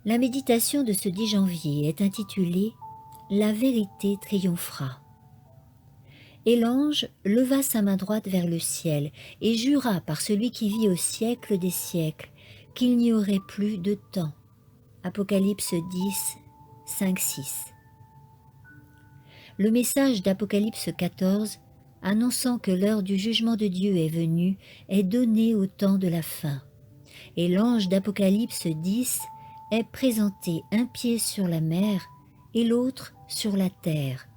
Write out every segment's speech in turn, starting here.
La méditation de ce 10 janvier est intitulée « La vérité triomphera ». Et l'ange leva sa main droite vers le ciel et jura par celui qui vit au siècle des siècles qu'il n'y aurait plus de temps. Apocalypse 10, 5, 6. Le message d'Apocalypse 14, annonçant que l'heure du jugement de Dieu est venue, est donné au temps de la fin. Et l'ange d'Apocalypse 10 est présenté un pied sur la mer et l'autre sur la terre,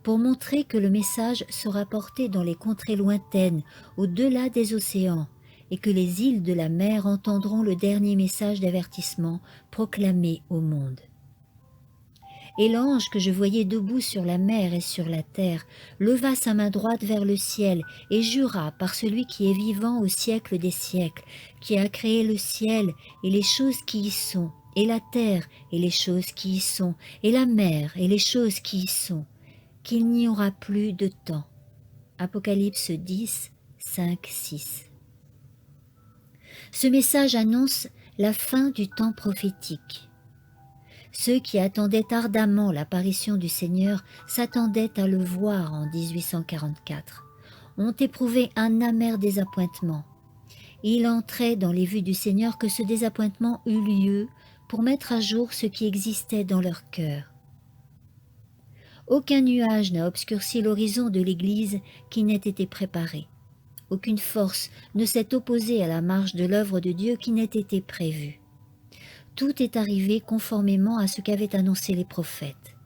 pour montrer que le message sera porté dans les contrées lointaines, au-delà des océans, et que les îles de la mer entendront le dernier message d'avertissement proclamé au monde. Et l'ange que je voyais debout sur la mer et sur la terre leva sa main droite vers le ciel et jura par celui qui est vivant au siècle des siècles, qui a créé le ciel et les choses qui y sont, et la terre et les choses qui y sont, et la mer et les choses qui y sont, qu'il n'y aura plus de temps. Apocalypse 10, 5, 6. Ce message annonce la fin du temps prophétique. Ceux qui attendaient ardemment l'apparition du Seigneur s'attendaient à le voir en 1844, ont éprouvé un amer désappointement. Il entrait dans les vues du Seigneur que ce désappointement eut lieu pour mettre à jour ce qui existait dans leur cœur. Aucun nuage n'a obscurci l'horizon de l'Église qui n'ait été préparé. Aucune force ne s'est opposée à la marche de l'œuvre de Dieu qui n'ait été prévue. Tout est arrivé conformément à ce qu'avaient annoncé les prophètes.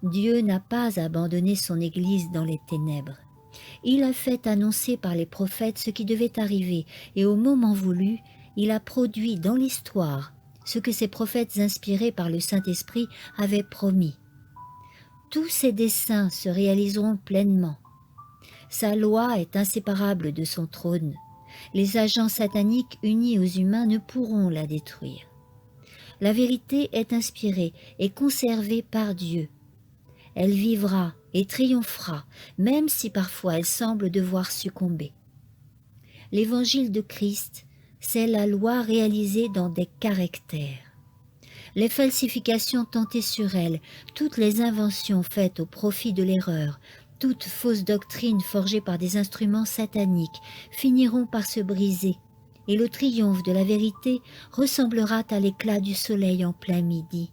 Dieu n'a pas abandonné son Église dans les ténèbres. Il a fait annoncer par les prophètes ce qui devait arriver, et au moment voulu, il a produit dans l'histoire ce que ces prophètes inspirés par le Saint-Esprit avaient promis. Tous ses desseins se réaliseront pleinement. Sa loi est inséparable de son trône. Les agents sataniques unis aux humains ne pourront la détruire. La vérité est inspirée et conservée par Dieu. Elle vivra et triomphera, même si parfois elle semble devoir succomber. L'évangile de Christ, c'est la loi réalisée dans des caractères. Les falsifications tentées sur elle, toutes les inventions faites au profit de l'erreur, toute fausse doctrine forgée par des instruments sataniques finiront par se briser, et le triomphe de la vérité ressemblera à l'éclat du soleil en plein midi.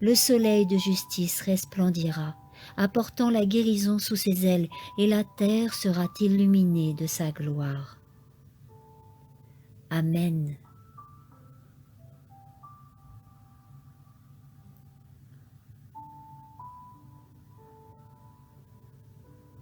Le soleil de justice resplendira, apportant la guérison sous ses ailes, et la terre sera illuminée de sa gloire. Amen.